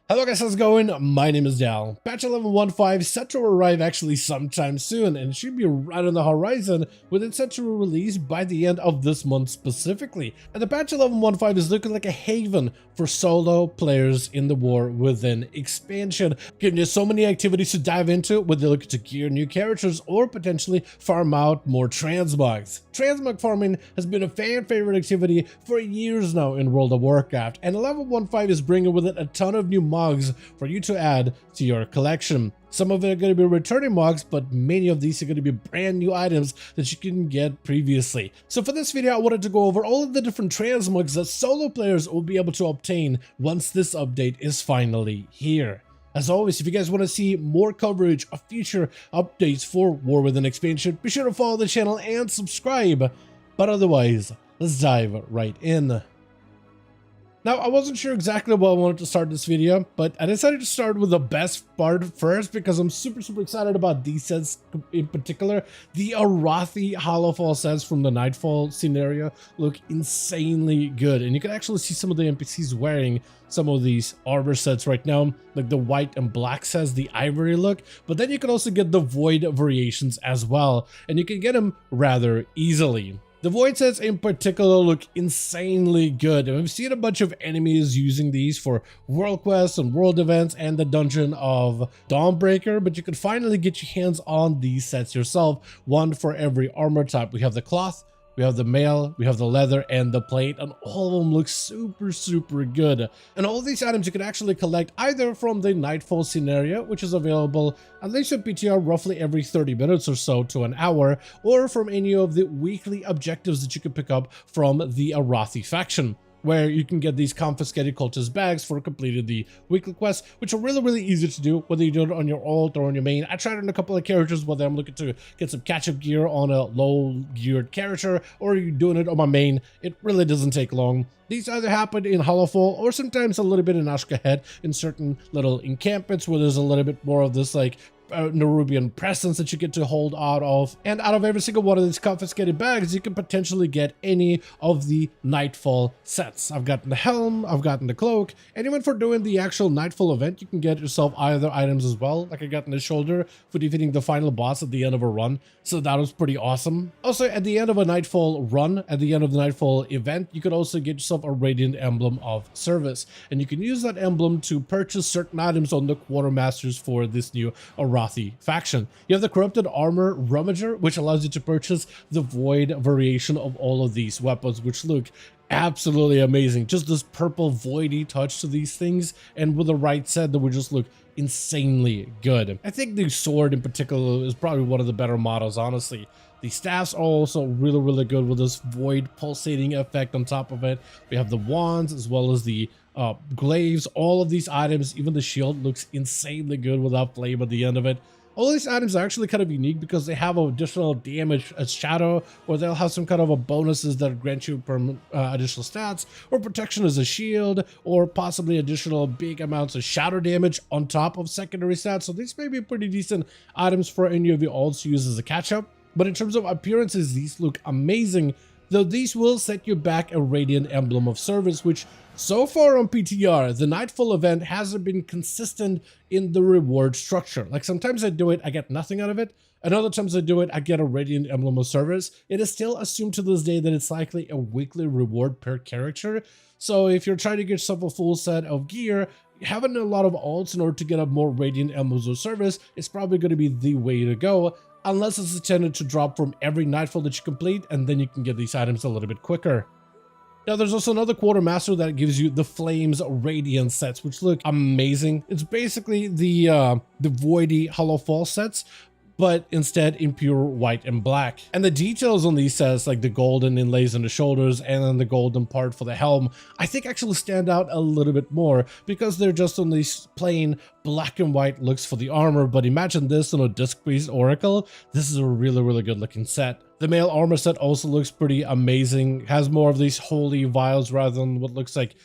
Hello guys, how's it going? My name is Dal. Patch 11.15 set to arrive actually sometime soon, and it should be right on the horizon, with it set to release by the end of this month specifically. And the patch 11.15 is looking like a haven for solo players in the War Within expansion, giving you so many activities to dive into, whether you're looking to gear new characters or potentially farm out more transmogs. Transmog farming has been a fan favorite activity for years now in World of Warcraft, and 11.15 is bringing with it a ton of new mogs for you to add to your collection. Some of it are going to be returning mogs, but many of these are going to be brand new items that you can get previously. So for this video, I wanted to go over all of the different transmogs that solo players will be able to obtain once this update is finally here. As always, if you guys want to see more coverage of future updates for War Within expansion, be sure to follow the channel and subscribe. But otherwise, let's dive right in. Now, I wasn't sure exactly what I wanted to start this video, but I decided to start with the best part first because I'm super excited about these sets in particular. The Arathi Hollowfall sets from the Nightfall scenario look insanely good, and you can actually see some of the NPCs wearing some of these armor sets right now, like the white and black sets, the ivory look, but then you can also get the void variations as well, and you can get them rather easily. The void sets in particular look insanely good, and we've seen a bunch of enemies using these for world quests and world events and the dungeon of Dawnbreaker, but you can finally get your hands on these sets yourself, one for every armor type. We have the cloth, we have the mail, we have the leather, and the plate, and all of them look super good. And all of these items you can actually collect either from the Nightfall scenario, which is available at least in PTR roughly every 30 minutes or so to an hour, or from any of the weekly objectives that you can pick up from the Arathi faction, where you can get these confiscated cultist bags for completing the weekly quests, which are really easy to do, whether you do it on your alt or on your main. I tried it on a couple of characters, whether I'm looking to get some catch-up gear on a low-geared character, or you're doing it on my main. It really doesn't take long. These either happen in Hollowfall or sometimes a little bit in Ashkahet in certain little encampments where there's a little bit more of this like Nerubian presence that you get to hold out of. And out of every single one of these confiscated bags, you can potentially get any of the Nightfall sets. I've gotten the helm, I've gotten the cloak, and even for doing the actual Nightfall event, you can get yourself either items as well. Like I got in the shoulder for defeating the final boss at the end of a run, so that was pretty awesome. Also, at the end of a Nightfall run, at the end of the Nightfall event, you could also get yourself a Radiant Emblem of Service, and you can use that emblem to purchase certain items on the Quartermasters for this new Arathi faction. You have the Corrupted Armor Rummager, which allows you to purchase the void variation of all of these weapons, which look absolutely amazing. Just this purple voidy touch to these things, and with the right set, that would just look insanely good. I think the sword in particular is probably one of the better models, honestly. The staffs are also really good with this void pulsating effect on top of it. We have the wands as well as the glaives. All of these items, even the shield, looks insanely good without flame at the end of it. All these items are actually kind of unique because they have additional damage as shadow, or they'll have some kind of a bonuses that grant you additional stats, or protection as a shield, or possibly additional big amounts of shadow damage on top of secondary stats. So these may be pretty decent items for any of the alts to use as a catch-up. But in terms of appearances, these look amazing, though these will set you back a Radiant Emblem of Service, which so far on PTR, the Nightfall event hasn't been consistent in the reward structure. Like sometimes I do it, I get nothing out of it, and other times I do it, I get a Radiant Emblem of Service. It is still assumed to this day that it's likely a weekly reward per character. So if you're trying to get yourself a full set of gear, having a lot of alts in order to get a more Radiant Emblems of Service is probably going to be the way to go, unless it's intended to drop from every Nightfall that you complete, and then you can get these items a little bit quicker. Now, there's also another Quartermaster that gives you the Flames Radiant sets, which look amazing. It's basically the Voidy Hollowfall sets, but instead in pure white and black. And the details on these sets, like the golden inlays on the shoulders and then the golden part for the helm, I think actually stand out a little bit more because they're just on these plain black and white looks for the armor. But imagine this on a disc-based Oracle. This is a really good looking set. The male armor set also looks pretty amazing, has more of these holy vials rather than what looks like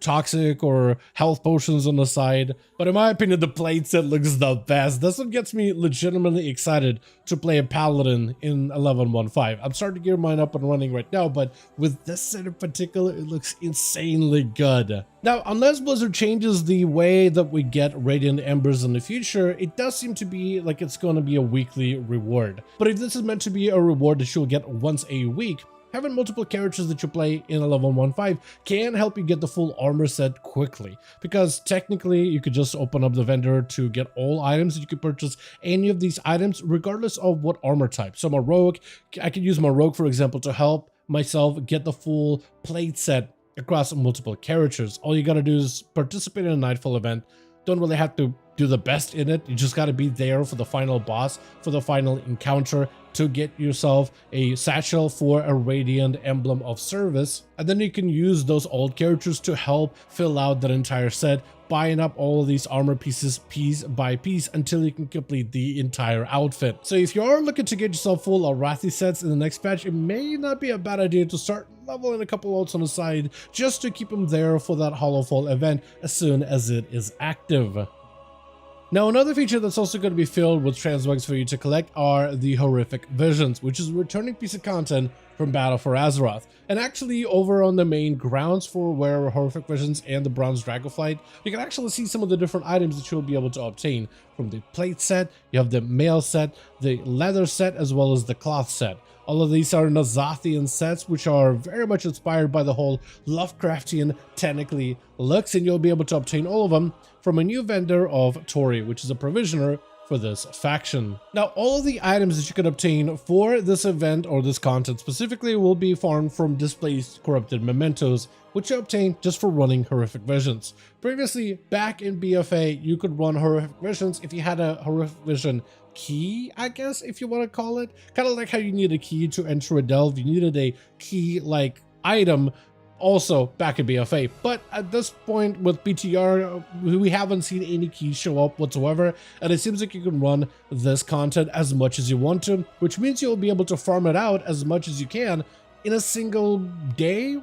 toxic or health potions on the side. But in my opinion, the plate set looks the best. This one gets me legitimately excited to play a paladin in 11.1.5. I'm starting to gear mine up and running right now, but with this set in particular, it looks insanely good. Now, unless Blizzard changes the way that we get Radiant Embers in the future, it does seem to be like it's going to be a weekly reward. But if this is meant to be a reward that you'll get once a week, having multiple characters that you play in 11.1.5 can help you get the full armor set quickly, because technically you could just open up the vendor to get all items. You could purchase any of these items regardless of what armor type. So my rogue, I could use my rogue, for example, to help myself get the full plate set across multiple characters. All you gotta do is participate in a Nightfall event. Don't really have to do the best in it. You just gotta be there for the final boss, for the final encounter, to get yourself a satchel for a Radiant Emblem of Service. And then you can use those old characters to help fill out that entire set, buying up all of these armor pieces piece by piece until you can complete the entire outfit. So if you are looking to get yourself full Arathi sets in the next patch, it may not be a bad idea to start leveling a couple outs on the side just to keep them there for that Hollowfall event as soon as it is active. Now, another feature that's also going to be filled with transmogs for you to collect are the Horrific Visions, which is a returning piece of content from Battle for Azeroth. And actually, over on the main grounds for where Horrific Visions and the Bronze Dragonflight, you can actually see some of the different items that you'll be able to obtain. From the plate set, you have the mail set, the leather set, as well as the cloth set. All of these are Nazathian sets, which are very much inspired by the whole Lovecraftian, technically, looks, and you'll be able to obtain all of them from a new vendor of Tori, which is a provisioner for this faction. Now, all of the items that you can obtain for this event or this content specifically will be farmed from displaced corrupted mementos, which you obtain just for running Horrific Visions. Previously, back in BFA, you could run Horrific Visions if you had a Horrific Vision key, I guess, if you want to call it. Kind of like how you need a key to enter a delve, you needed a key-like item also back in BFA. But at this point with BTR, we haven't seen any keys show up whatsoever, and it seems like you can run this content as much as you want to, which means you'll be able to farm it out as much as you can in a single day,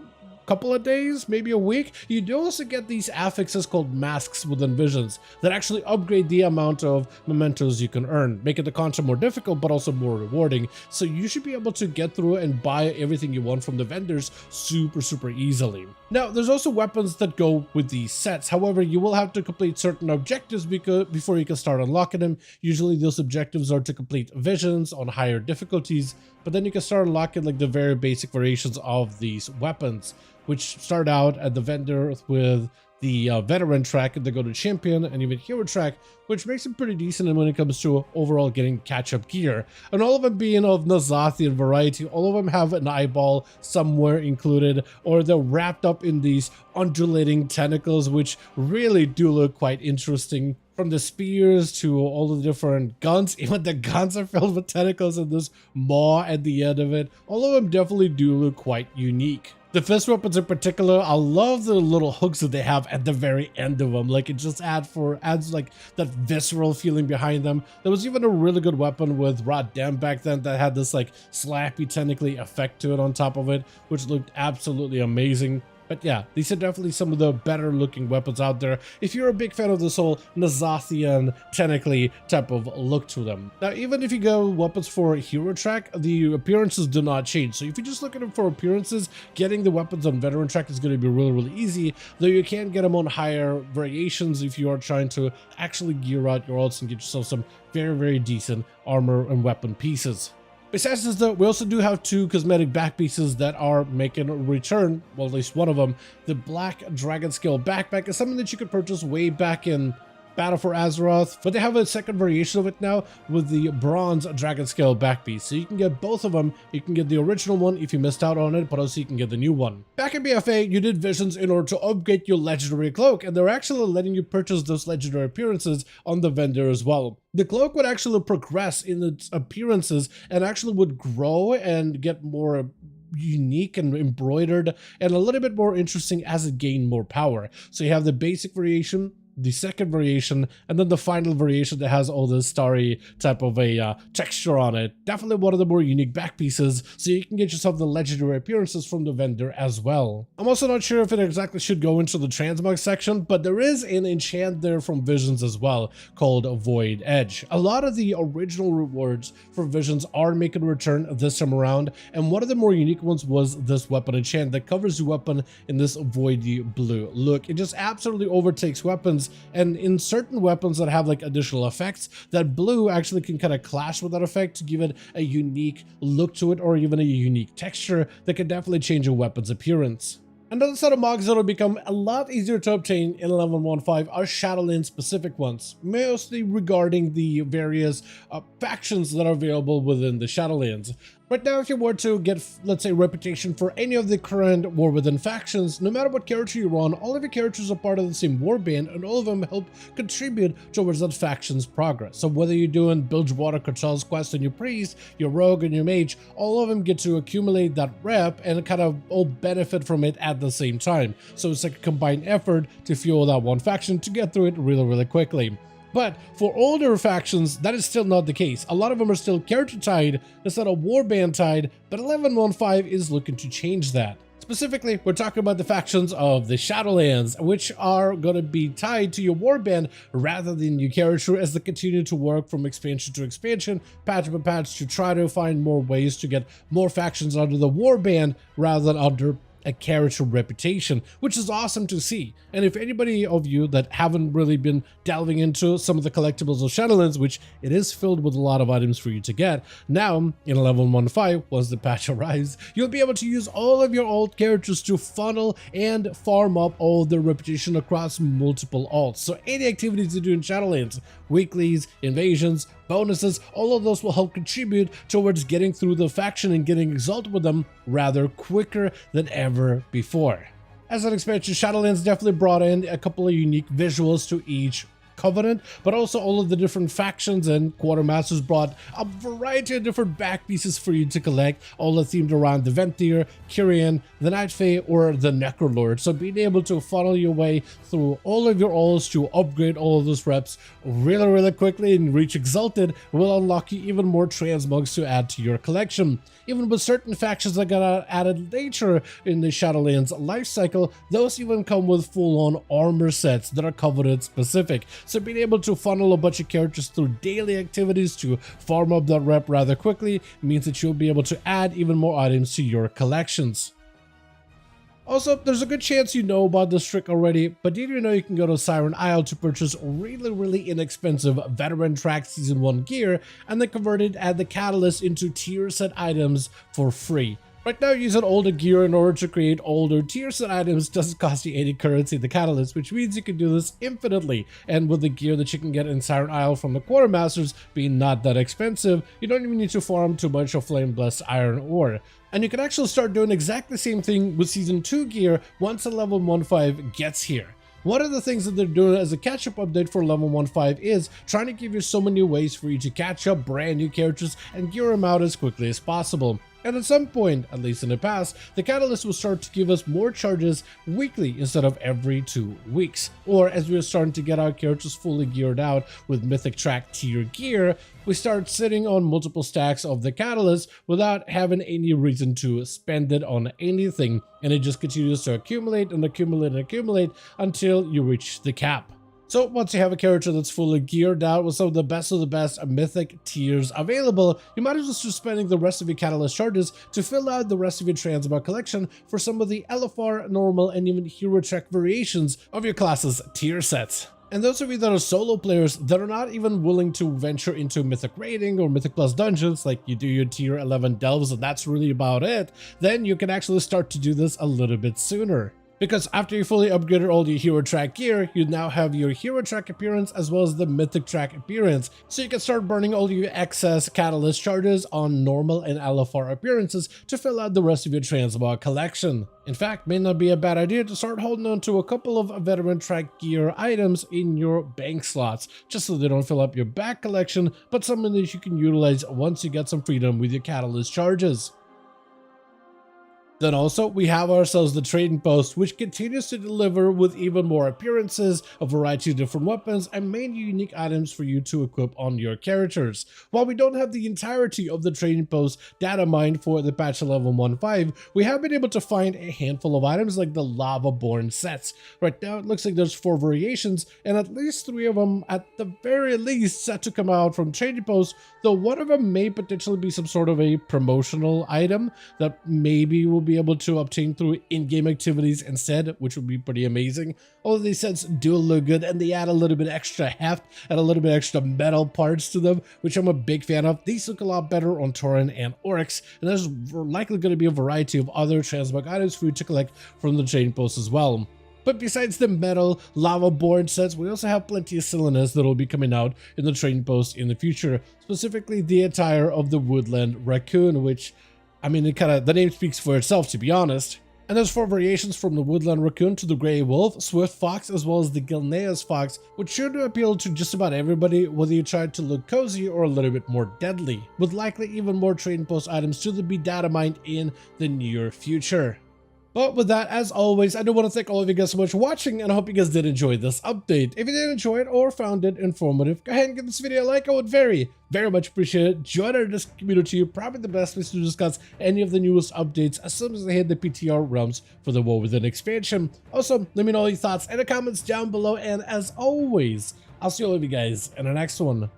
couple of days, maybe a week. You do also get these affixes called masks within Visions that actually upgrade the amount of mementos you can earn, making the content more difficult but also more rewarding. So you should be able to get through and buy everything you want from the vendors super easily. Now, there's also weapons that go with these sets. However, you will have to complete certain objectives before you can start unlocking them. Usually those objectives are to complete Visions on higher difficulties, but then you can start unlocking like the very basic variations of these weapons, which start out at the vendor with the veteran track, and they go to champion and even hero track, which makes them pretty decent when it comes to overall getting catch-up gear. And all of them being of Nazathian variety, all of them have an eyeball somewhere included, or they're wrapped up in these undulating tentacles, which really do look quite interesting. From the spears to all the different guns, even the guns are filled with tentacles and this maw at the end of it. All of them definitely do look quite unique. The fist weapons in particular, I love the little hooks that they have at the very end of them. Like, it just adds like that visceral feeling behind them. There was even a really good weapon with Rod Dam back then that had this like slappy tentacly effect to it on top of it, which looked absolutely amazing. But yeah, these are definitely some of the better looking weapons out there if you're a big fan of this whole Nazathian, technically type of look to them. Now, even if you go weapons for hero track, the appearances do not change. So if you just look at them for appearances, getting the weapons on veteran track is going to be really easy, though you can get them on higher variations if you are trying to actually gear out your ults and get yourself some very decent armor and weapon pieces. Besides this though, we also do have two cosmetic back pieces that are making a return, well at least one of them. The Black Dragon Scale backpack is something that you could purchase way back in Battle for Azeroth, but they have a second variation of it now with the Bronze Dragon Scale back piece. So you can get both of them. You can get the original one if you missed out on it, but also you can get the new one. Back in BFA, you did Visions in order to upgrade your legendary cloak, and they're actually letting you purchase those legendary appearances on the vendor as well. The cloak would actually progress in its appearances and actually would grow and get more unique and embroidered and a little bit more interesting as it gained more power. So you have the basic variation, the second variation, and then the final variation that has all this starry type of a texture on it. Definitely one of the more unique back pieces, so you can get yourself the legendary appearances from the vendor as well. I'm also not sure if it exactly should go into the Transmog section, but there is an enchant there from Visions as well called Void Edge. A lot of the original rewards for Visions are making a return this time around, and one of the more unique ones was this weapon enchant that covers your weapon in this voidy blue look. It just absolutely overtakes weapons, and in certain weapons that have like additional effects, that blue actually can kind of clash with that effect to give it a unique look to it, or even a unique texture that can definitely change a weapon's appearance. Another set of mods that will become a lot easier to obtain in 11.1.5 are Shadowlands specific ones, mostly regarding the various factions that are available within the Shadowlands. Right now, if you were to get, let's say, reputation for any of the current War Within factions, no matter what character you're on, all of your characters are part of the same warband, and all of them help contribute towards that faction's progress. So whether you're doing Bilgewater Cartel's quest and your priest, your rogue and your mage, all of them get to accumulate that rep and kind of all benefit from it at the same time. So it's like a combined effort to fuel that one faction to get through it really quickly. But for older factions, that is still not the case. A lot of them are still character tied instead of warband tied, but 11.1.5 is looking to change that. Specifically, we're talking about the factions of the Shadowlands, which are going to be tied to your warband rather than your character as they continue to work from expansion to expansion, patch by patch, to try to find more ways to get more factions under the warband rather than under a character reputation, which is awesome to see. And if anybody of you that haven't really been delving into some of the collectibles of Shadowlands, which it is filled with a lot of items for you to get, now in 11.1.5, once the patch arrives, you'll be able to use all of your old characters to funnel and farm up all their reputation across multiple alts. So any activities you do in Shadowlands, weeklies, invasions, bonuses, all of those will help contribute towards getting through the faction and getting exalted with them rather quicker than ever before. As an expansion, Shadowlands definitely brought in a couple of unique visuals to each Covenant, but also all of the different factions and Quartermasters brought a variety of different back pieces for you to collect, all are themed around the Venthyr, Kyrian, the Night Fae, or the Necrolord. So being able to funnel your way through all of your alts to upgrade all of those reps really quickly and reach Exalted will unlock you even more Transmogs to add to your collection. Even with certain factions that got added later in the Shadowlands life cycle, those even come with full-on armor sets that are Covenant specific. So being able to funnel a bunch of characters through daily activities to farm up that rep rather quickly means that you'll be able to add even more items to your collections. Also, there's a good chance you know about this trick already, but did you know you can go to Siren Isle to purchase really inexpensive Veteran Track Season 1 gear and then convert it at the Catalyst into tier set items for free? Right now, using older gear in order to create older tier set items doesn't cost you any currency in the Catalyst, which means you can do this infinitely. And with the gear that you can get in Siren Isle from the Quartermasters being not that expensive, you don't even need to farm too much of Flame Blessed Iron ore. And you can actually start doing exactly the same thing with Season 2 gear once 11.1.5 gets here. One of the things that they're doing as a catch-up update for 11.1.5 is trying to give you so many ways for you to catch up brand new characters and gear them out as quickly as possible. And at some point, at least in the past, the Catalyst will start to give us more charges weekly instead of every 2 weeks. Or as we are starting to get our characters fully geared out with Mythic Track tier gear, we start sitting on multiple stacks of the Catalyst without having any reason to spend it on anything, and it just continues to accumulate and accumulate and accumulate until you reach the cap. So once you have a character that's fully geared out with some of the best mythic tiers available, you might as well start spending the rest of your Catalyst charges to fill out the rest of your Transmog collection for some of the LFR, normal, and even hero track variations of your class's tier sets. And those of you that are solo players that are not even willing to venture into Mythic Raiding or Mythic Plus dungeons, like you do your tier 11 delves and that's really about it, then you can actually start to do this a little bit sooner. Because after you fully upgraded all your hero track gear, you now have your hero track appearance as well as the mythic track appearance, so you can start burning all your excess Catalyst charges on normal and LFR appearances to fill out the rest of your Transmog collection. In fact, may not be a bad idea to start holding on to a couple of Veteran Track gear items in your bank slots, just so they don't fill up your back collection, but something that you can utilize once you get some freedom with your Catalyst charges. Then also, we have ourselves the trading post, which continues to deliver with even more appearances, a variety of different weapons, and many unique items for you to equip on your characters. While we don't have the entirety of the trading post data mined for the patch 11.15, we have been able to find a handful of items like the Lava-born sets. Right now, it looks like there's 4 variations, and at least 3 of them, at the very least, set to come out from trading posts, though one of them may potentially be some sort of a promotional item that maybe will be able to obtain through in-game activities instead, which would be pretty amazing. All of these sets do look good, and they add a little bit extra heft and a little bit extra metal parts to them, which I'm a big fan of. These look a lot better on Tauren and Oryx, and there's likely going to be a variety of other transmog items for you to collect from the trading post as well. But besides the metal Lava-born sets, we also have plenty of Silinas that will be coming out in the trading post in the future, specifically the attire of the Woodland Raccoon, which, I mean, the name speaks for itself, to be honest. And there's 4 variations from the Woodland Raccoon to the Grey Wolf, Swift Fox, as well as the Gilneas Fox, which should appeal to just about everybody, whether you try to look cozy or a little bit more deadly, with likely even more trading post items to be data mined in the near future. But with that, as always, I do want to thank all of you guys so much for watching, and I hope you guys did enjoy this update. If you did enjoy it or found it informative, go ahead and give this video a like. I would very much appreciate it. Join our Discord community, probably the best place to discuss any of the newest updates as soon as they hit the PTR realms for the War Within expansion. Also, let me know your thoughts in the comments down below, and as always, I'll see all of you guys in the next one.